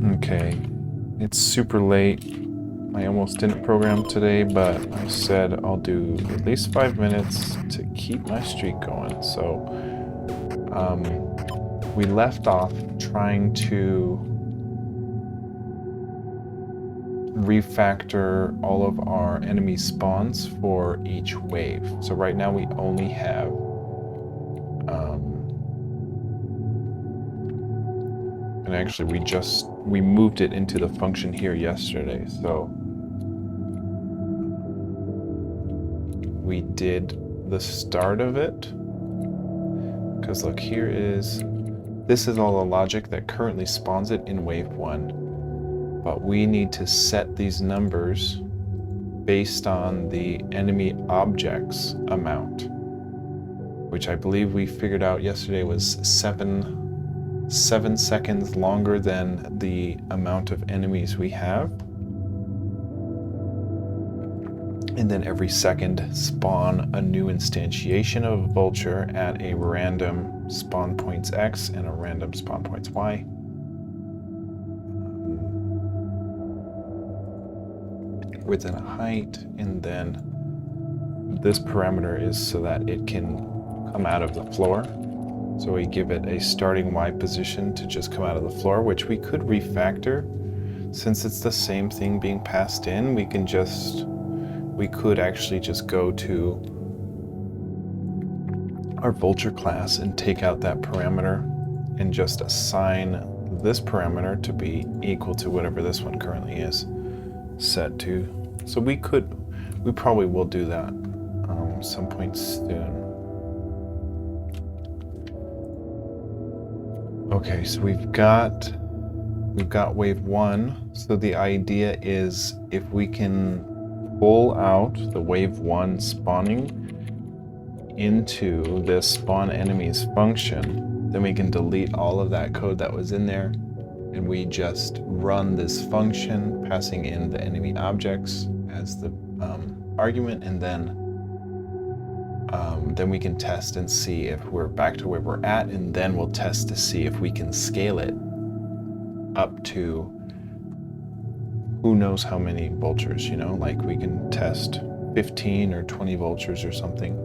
Okay, it's super late. I almost didn't program today, but I said I'll do at least 5 minutes to keep my streak going. So we left off trying to refactor all of our enemy spawns for each wave. So right now we only have and actually we moved it into the function here yesterday. So we did the start of it, because look, this is all the logic that currently spawns it in wave 1, but we need to set these numbers based on the enemy objects amount, which I believe we figured out yesterday was 7 seconds longer than the amount of enemies we have. And then every second spawn a new instantiation of a vulture at a random spawn points X and a random spawn points Y. Width and height, and then this parameter is so that it can come out of the floor. So we give it a starting Y position to just come out of the floor, which we could refactor. Since it's the same thing being passed in, we could actually just go to our vulture class and take out that parameter and just assign this parameter to be equal to whatever this one currently is set to. So we probably will do that some point soon. Okay, so we've got wave 1. So the idea is if we can pull out the wave 1 spawning into this spawnEnemies function, then we can delete all of that code that was in there, and we just run this function passing in the enemy objects as the argument, and then we can test and see if we're back to where we're at, and then we'll test to see if we can scale it up to who knows how many vultures, you know, like we can test 15 or 20 vultures or something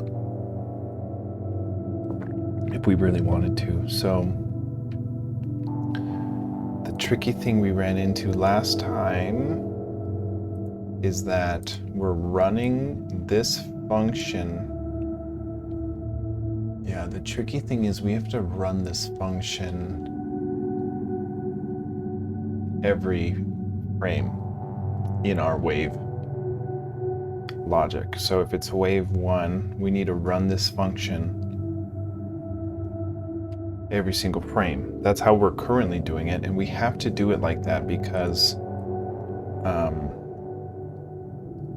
if we really wanted to. So the tricky thing we ran into last time is that we're running this function. Yeah, the tricky thing is we have to run this function every frame in our wave logic. So if it's wave 1, we need to run this function every single frame. That's how we're currently doing it, and we have to do it like that because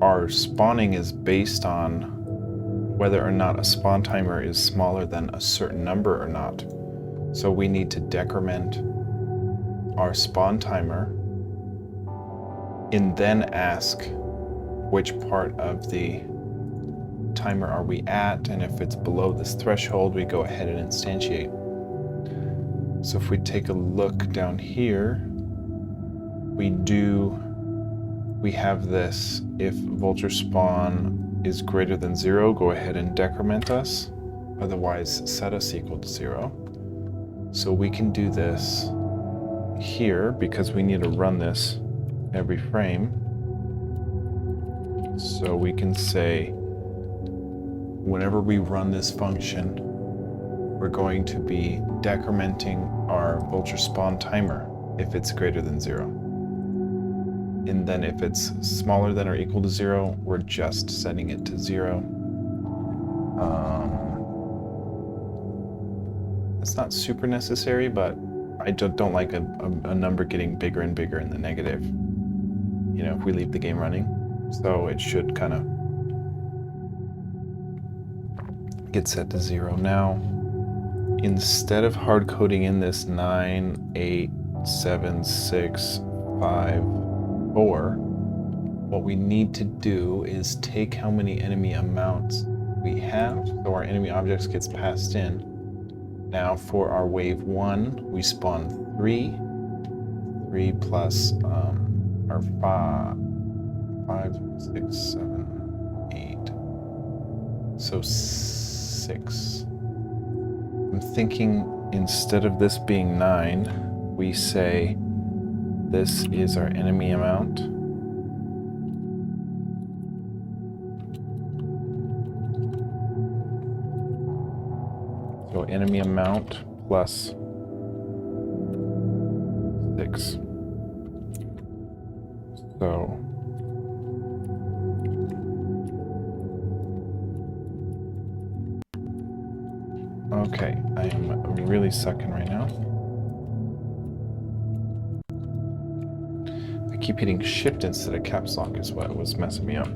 our spawning is based on whether or not a spawn timer is smaller than a certain number or not. So we need to decrement our spawn timer and then ask which part of the timer are we at, and if it's below this threshold, we go ahead and instantiate. So if we take a look down here, we have this: if vulture spawn is greater than 0, go ahead and decrement us, otherwise set us equal to 0. So we can do this here because we need to run this every frame. So we can say whenever we run this function, we're going to be decrementing our vulture spawn timer if it's greater than 0. And then if it's smaller than or equal to 0, we're just setting it to 0. It's not super necessary, but I don't like a number getting bigger and bigger in the negative, you know, if we leave the game running. So it should kind of get set to 0. Now, instead of hard coding in this 9, 8, 7, 6, 5, 4, what we need to do is take how many enemy amounts we have, so our enemy objects gets passed in. Now for our wave 1, we spawn 3, 3 plus our 5, 6, 7, 8. So 6. I'm thinking instead of this being 9, we say this is our enemy amount. So enemy amount plus 6. So okay, I am really sucking right now. I keep hitting shift instead of caps lock is what was messing me up.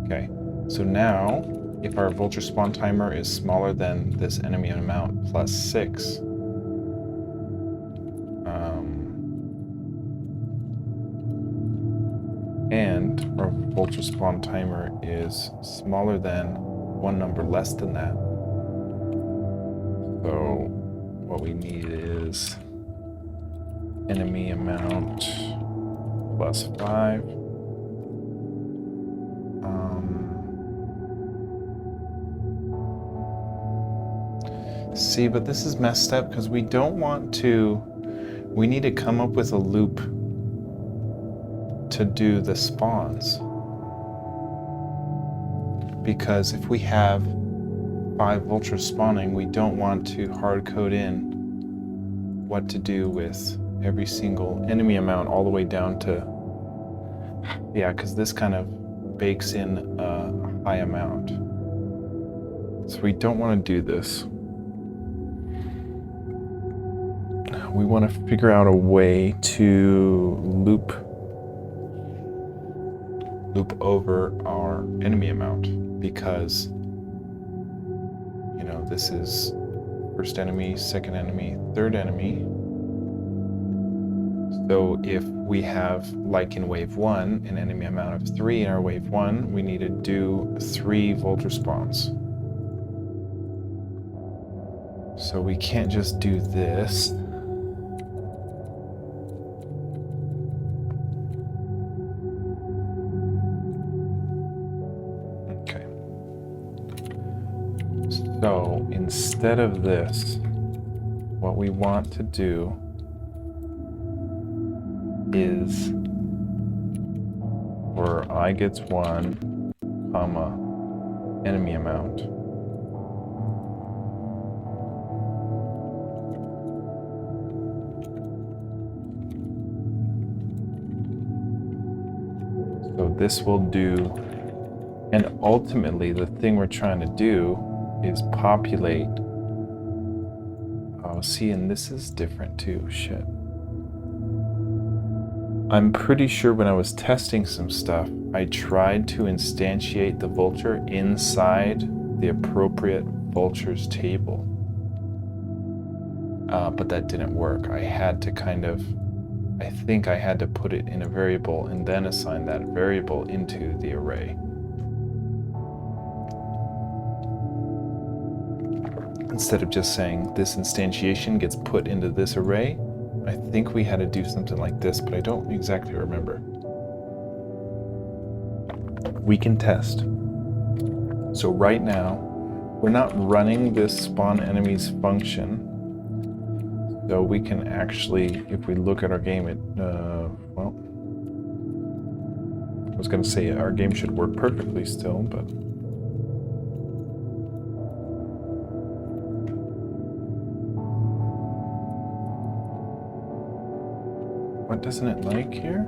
Okay, so now if our vulture spawn timer is smaller than this enemy amount plus 6, and our vulture spawn timer is smaller than one number less than that. So what we need is enemy amount plus 5. See, but this is messed up because we don't want to, we need to come up with a loop to do the spawns. Because if we have 5 vultures spawning, we don't want to hard code in what to do with every single enemy amount all the way down to, yeah, because this kind of bakes in a high amount. So we don't want to do this. We want to figure out a way to loop over our enemy amount, because you know this is first enemy, second enemy, third enemy. So if we have, like in wave 1, an enemy amount of 3 in our wave 1, we need to do 3 vulture spawns. So we can't just do this. Okay. So instead of this, what we want to do is for I gets 1, comma, enemy amount. So this will do, and ultimately the thing we're trying to do is populate. Oh, see, and this is different too, shit. I'm pretty sure when I was testing some stuff, I tried to instantiate the vulture inside the appropriate vultures table. But that didn't work. I had to kind of, I think I had to put it in a variable and then assign that variable into the array. Instead of just saying this instantiation gets put into this array, I think we had to do something like this, but I don't exactly remember. We can test. So right now, we're not running this spawnEnemies function. So we can actually, if we look at our game, well, I was gonna say our game should work perfectly still, but. What doesn't it like here?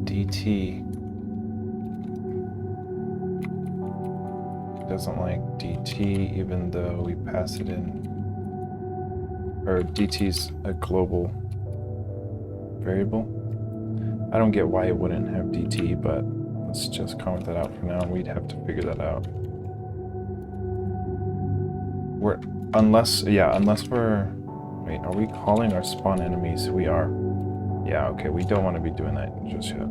DT. It doesn't like DT even though we pass it in. Or DT's a global variable. I don't get why it wouldn't have DT, but let's just comment that out for now. We'd have to figure that out. Unless we're, wait, are we calling our spawnEnemies? We are. Yeah, okay, we don't want to be doing that just yet.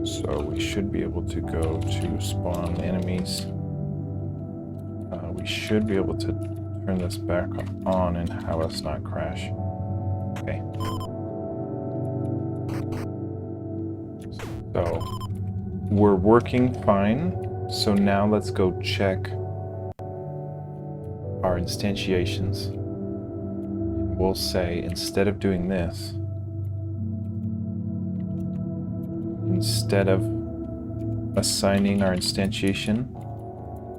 So we should be able to go to spawnEnemies. We should be able to turn this back on and have us not crash. Okay. So we're working fine. So now let's go check our instantiations. We'll say instead of doing this, instead of assigning our instantiation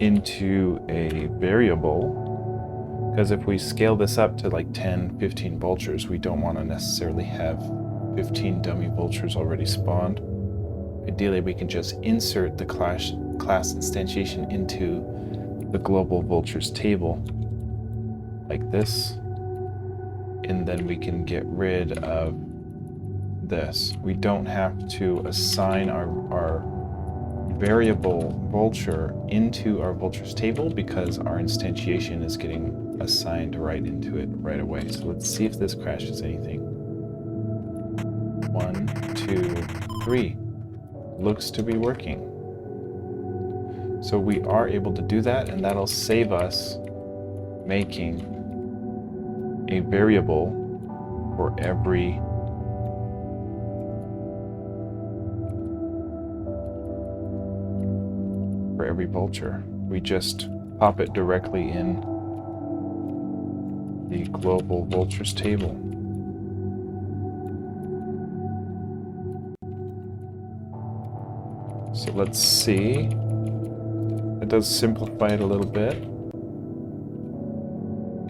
into a variable, because if we scale this up to like 10, 15 vultures, we don't want to necessarily have 15 dummy vultures already spawned. Ideally, we can just insert the class instantiation into the global vultures table like this, and then we can get rid of this. We don't have to assign our variable vulture into our vultures table because our instantiation is getting assigned right into it right away. So let's see if this crashes anything. 1, 2, 3. Looks to be working. So we are able to do that, and that'll save us making a variable for every vulture. We just pop it directly in the global vultures table. So let's see. It does simplify it a little bit.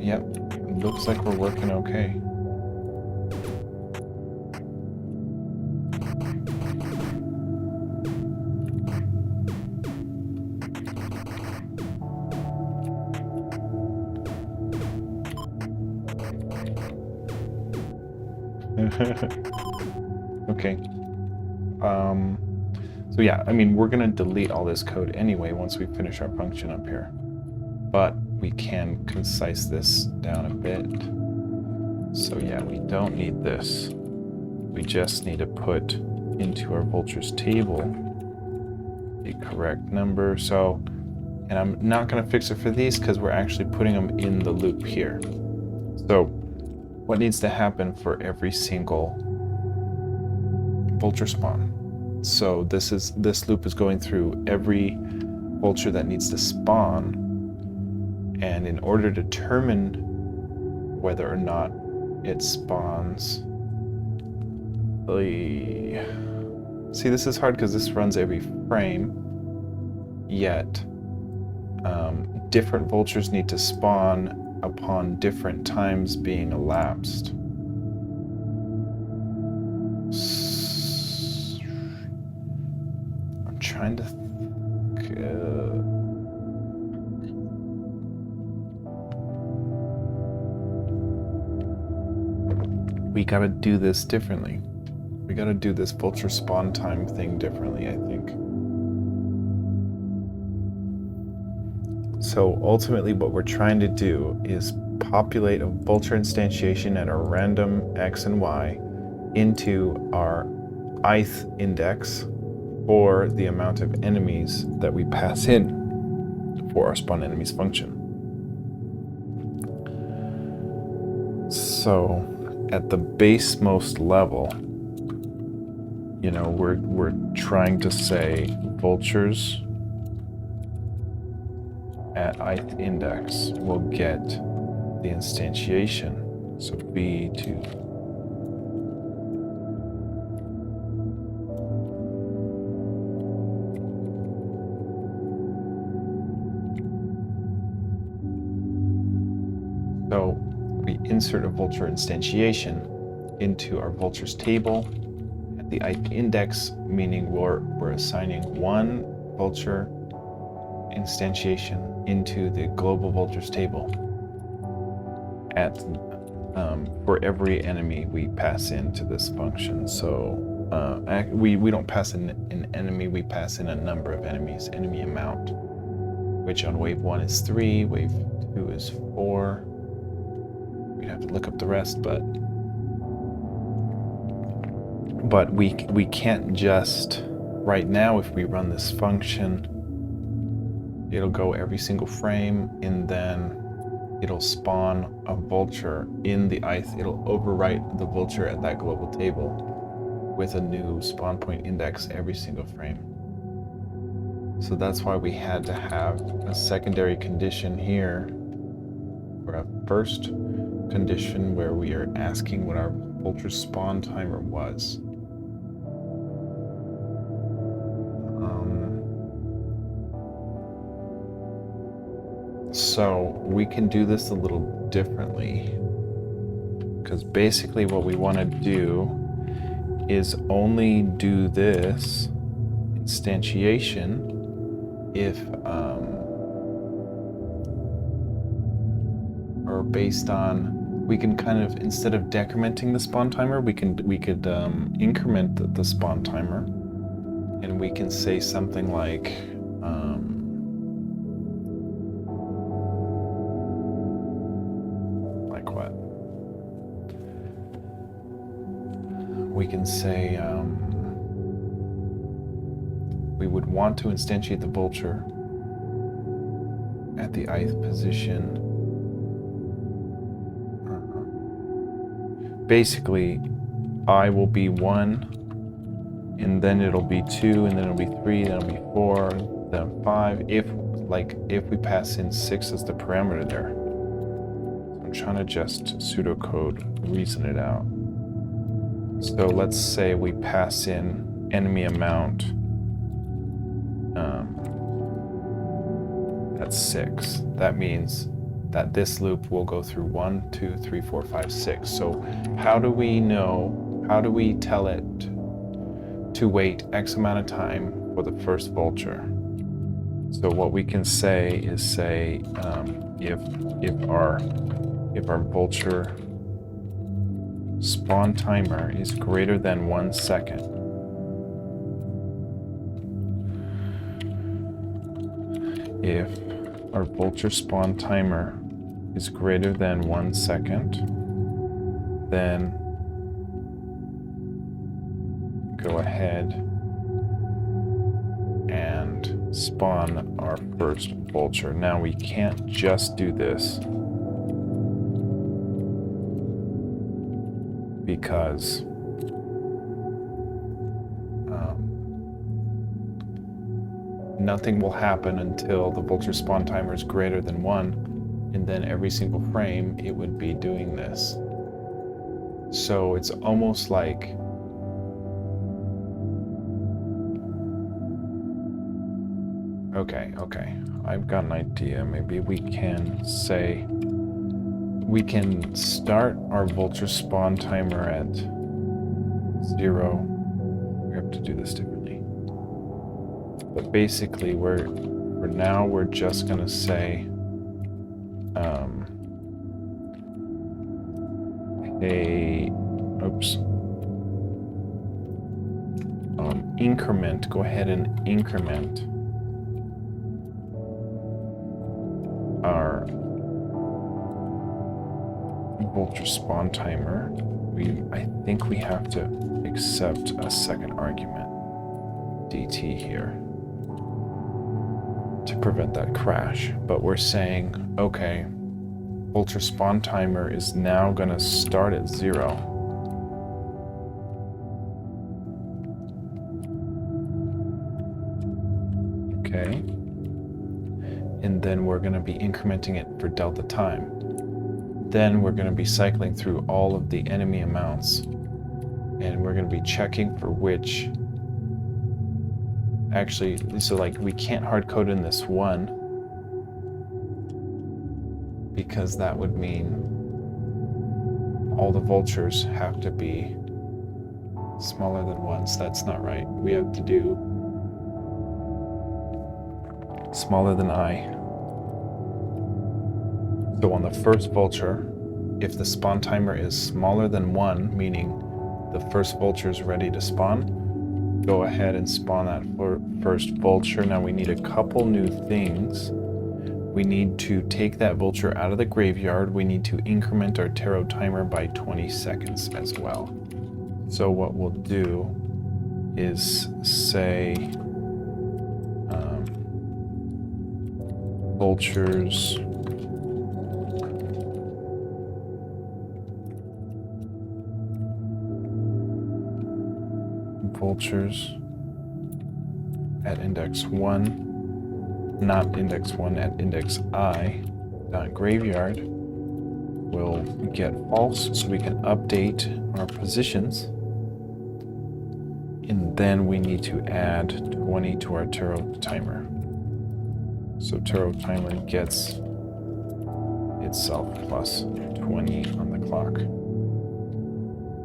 Yep, it looks like we're working okay. Okay. So yeah, I mean, we're gonna delete all this code anyway once we finish our function up here. But we can concise this down a bit. So yeah, we don't need this. We just need to put into our vultures table the correct number. So, and I'm not gonna fix it for these because we're actually putting them in the loop here. So what needs to happen for every single vulture spawn? So this loop is going through every vulture that needs to spawn, and in order to determine whether or not it spawns, see, this is hard because this runs every frame, yet different vultures need to spawn upon different times being elapsed. I'm trying to we gotta do this differently. We gotta do this vulture spawn time thing differently, I think. So ultimately what we're trying to do is populate a vulture instantiation at a random X and Y into our ith index for the amount of enemies that we pass in for our spawnEnemies function. So at the basemost level, you know, we're trying to say vultures at ith index will get the instantiation. So v2. So we insert a vulture instantiation into our vultures table at the ith index, meaning we're assigning one vulture instantiation into the global vultures table at for every enemy we pass into this function. So we don't pass in an enemy, we pass in a number of enemies, enemy amount, which on wave 1 is 3, wave 2 is 4. We'd have to look up the rest, but we can't just, right now if we run this function, it'll go every single frame, and then it'll spawn a vulture in the ith. It'll overwrite the vulture at that global table with a new spawn point index every single frame. So that's why we had to have a secondary condition here, or a first condition where we are asking what our vulture spawn timer was. So we can do this a little differently, because basically what we want to do is only do this instantiation if or based on, we can kind of, instead of decrementing the spawn timer, we could increment the spawn timer, and we can say something like what? We can say we would want to instantiate the vulture at the ith position. Basically, I will be 1, and then it'll be 2, and then it'll be 3, then it'll be 4, then 5. If we pass in 6 as the parameter there. I'm trying to just pseudocode reason it out. So let's say we pass in enemy amount. That's 6. That means that this loop will go through 1, 2, 3, 4, 5, 6. So how do we know, how do we tell it to wait X amount of time for the first vulture? So what we can say is if our vulture spawn timer is greater than 1 second, if our vulture spawn timer is greater than 1 second, then go ahead and spawn our first vulture. Now we can't just do this because nothing will happen until the vulture spawn timer is greater than 1, and then every single frame it would be doing this. So it's almost like okay, I've got an idea. Maybe we can say we can start our vulture spawn timer at 0. We have to do this differently. But basically, for now, we're just gonna say, increment. Go ahead and increment our vulture spawn timer. I think we have to accept a second argument, dt here, to prevent that crash. But we're saying, okay, vulture spawn timer is now gonna start at 0. Okay. And then we're gonna be incrementing it for delta time. Then we're gonna be cycling through all of the enemy amounts, and we're gonna be checking for which, actually, so like we can't hard code in this 1, because that would mean all the vultures have to be smaller than 1, so that's not right. We have to do smaller than I. So on the first vulture, if the spawn timer is smaller than 1, meaning the first vulture is ready to spawn, go ahead and spawn that first vulture. Now we need a couple new things. We need to take that vulture out of the graveyard. We need to increment our tarot timer by 20 seconds as well. So what we'll do is say vultures vultures at index 1, not index 1, at index I, dot graveyard will get false, so we can update our positions. And then we need to add 20 to our Taro timer. So Taro timer gets itself plus 20 on the clock.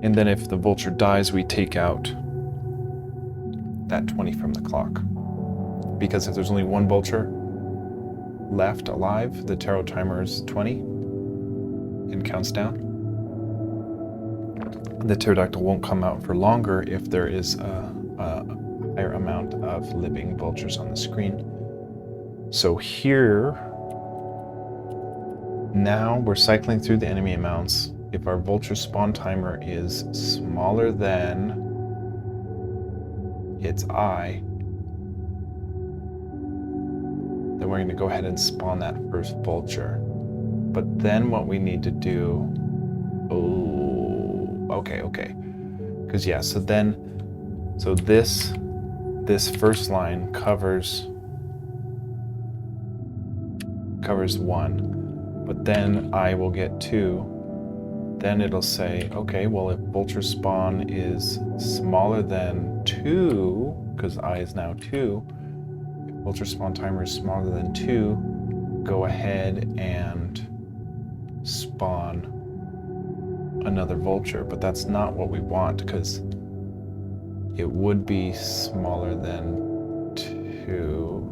And then if the vulture dies, we take out that 20 from the clock. Because if there's only one vulture left alive, the Taro timer is 20 and counts down. The pterodactyl won't come out for longer if there is a higher amount of living vultures on the screen. So here, now we're cycling through the enemy amounts. If our vulture spawn timer is smaller than its I, then we're going to go ahead and spawn that first vulture. But then what we need to do, okay. Because yeah, so this first line covers 1, but then I will get 2. Then it'll say, okay, well, if vulture spawn is smaller than 2, because I is now 2, if vulture spawn timer is smaller than 2, go ahead and spawn another vulture. But that's not what we want, because it would be smaller than 2.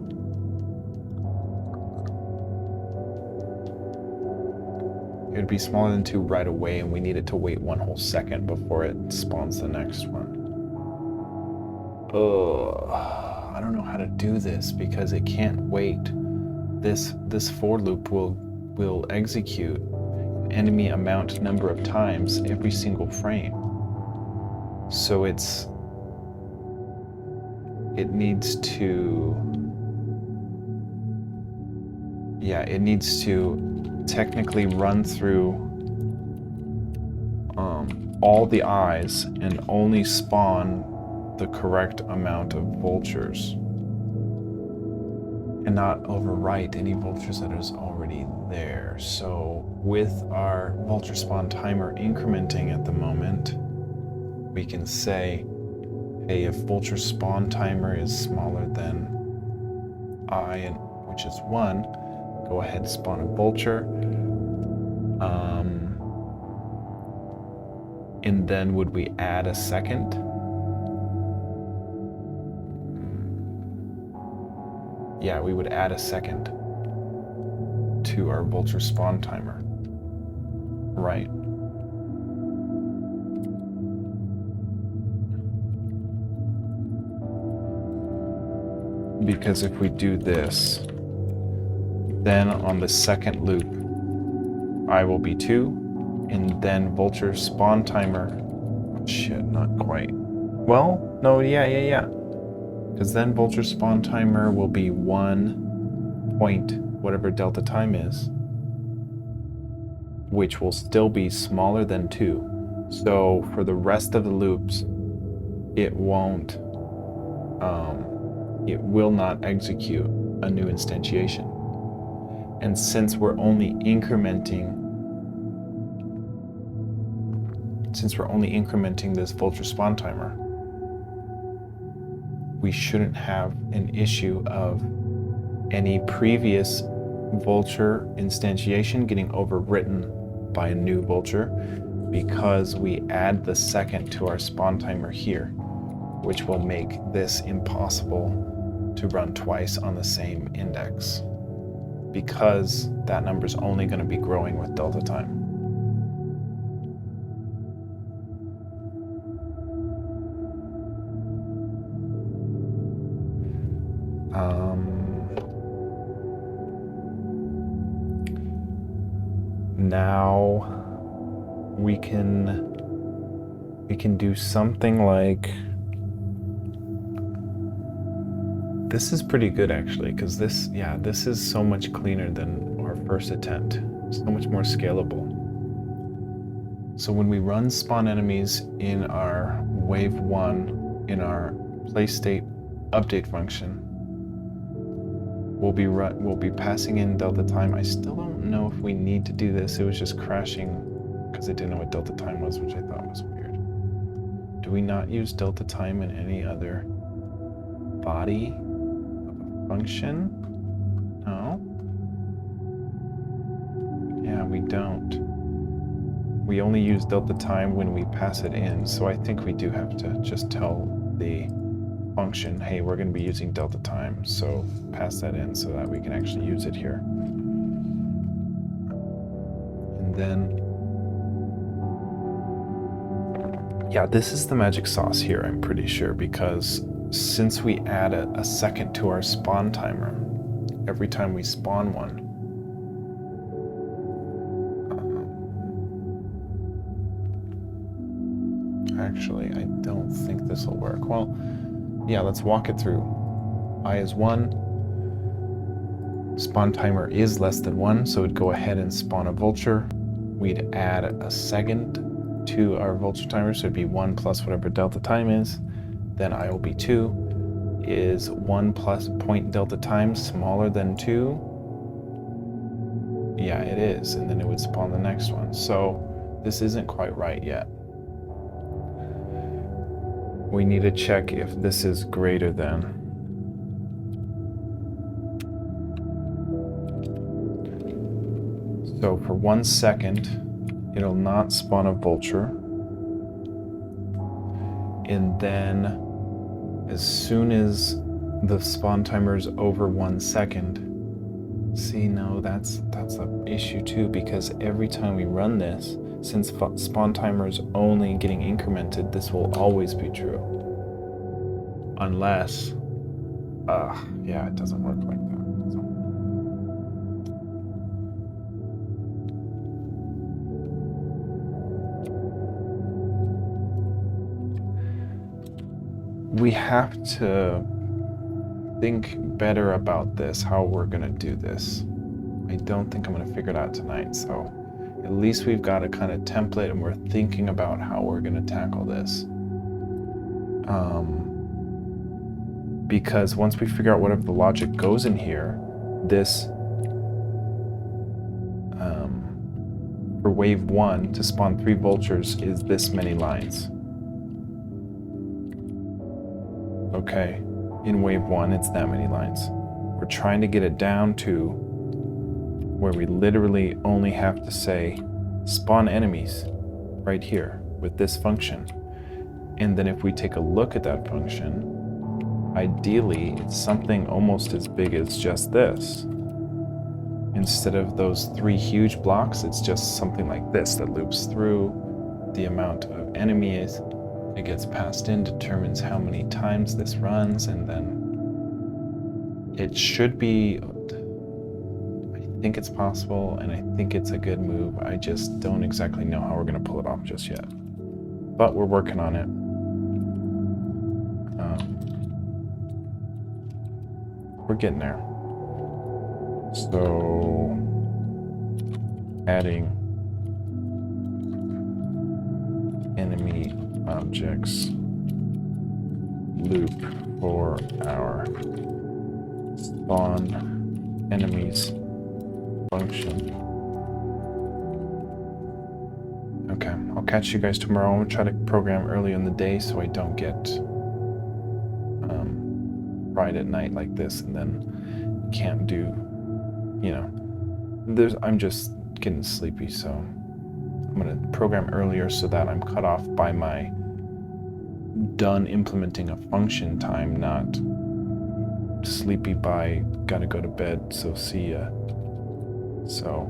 It would be smaller than 2 right away, and we needed to wait 1 whole second before it spawns the next one. I don't know how to do this because it can't wait. This for loop will execute enemy amount number of times every single frame. So it needs to technically run through all the eyes and only spawn the correct amount of vultures and not overwrite any vultures that is already there. So with our vulture spawn timer incrementing at the moment, we can say, hey, if vulture spawn timer is smaller than I, which is 1, go ahead and spawn a vulture. And then would we add a second? Yeah, we would add a second to our vulture spawn timer. Right. Because if we do this, then on the second loop, I will be 2, and then vulture spawn timer, shit, not quite. Well, no, yeah. Because then vulture spawn timer will be 1 point, whatever delta time is, which will still be smaller than 2. So for the rest of the loops, it will not execute a new instantiation. And since we're only incrementing this vulture spawn timer, we shouldn't have an issue of any previous vulture instantiation getting overwritten by a new vulture, because we add the second to our spawn timer here, which will make this impossible to run twice on the same index, because that number is only going to be growing with delta time. Now we can do something like this. Is pretty good actually, because this is so much cleaner than our first attempt, so much more scalable. So when we run spawn enemies in our wave 1 in our placeState update function, we'll be passing in delta time. I still don't know if we need to do this. It was just crashing because I didn't know what delta time was, which I thought was weird. Do we not use delta time in any other body of a function? No. Yeah, we don't. We only use delta time when we pass it in, so I think we do have to just tell the function, hey, we're going to be using delta time, so pass that in so that we can actually use it here. And then, yeah, this is the magic sauce here, I'm pretty sure, because since we add a second to our spawn timer every time we spawn one, actually, I don't think this will work. Well, yeah, let's walk it through. I is 1. Spawn timer is less than 1, so it'd go ahead and spawn a vulture. We'd add a second to our vulture timer, so it'd be 1 plus whatever delta time is. Then I will be 2. Is 1 plus point delta time smaller than 2? Yeah, it is, and then it would spawn the next one. So this isn't quite right yet. We need to check if this is greater than. So for 1 second, it'll not spawn a vulture. And then as soon as the spawn timer is over 1 second, see, no, that's an issue too, because every time we run this, since spawn timer is only getting incremented, this will always be true. Unless, yeah, it doesn't work like that. So. We have to think better about this, how we're gonna do this. I don't think I'm gonna figure it out tonight, so at least we've got a kind of template and we're thinking about how we're gonna tackle this. Because once we figure out whatever the logic goes in here, this, for wave 1 to spawn 3 vultures is this many lines. Okay, in wave 1, it's that many lines. We're trying to get it down to where we literally only have to say spawn enemies right here with this function. And then if we take a look at that function, ideally it's something almost as big as just this. Instead of those 3 huge blocks, it's just something like this that loops through. The amount of enemies it gets passed in determines how many times this runs, and then it should be, I think it's possible, and I think it's a good move. I just don't exactly know how we're going to pull it off just yet. But we're working on it. We're getting there. So, adding enemy objects loop for our spawn enemies function. Okay, I'll catch you guys tomorrow. I'm gonna try to program early in the day so I don't get fried at night like this and then can't do, you know, I'm just getting sleepy, so I'm gonna program earlier so that I'm cut off by my done implementing a function time, not sleepy by gotta go to bed, so see ya. So,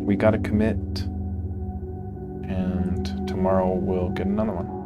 we gotta commit, and tomorrow we'll get another one.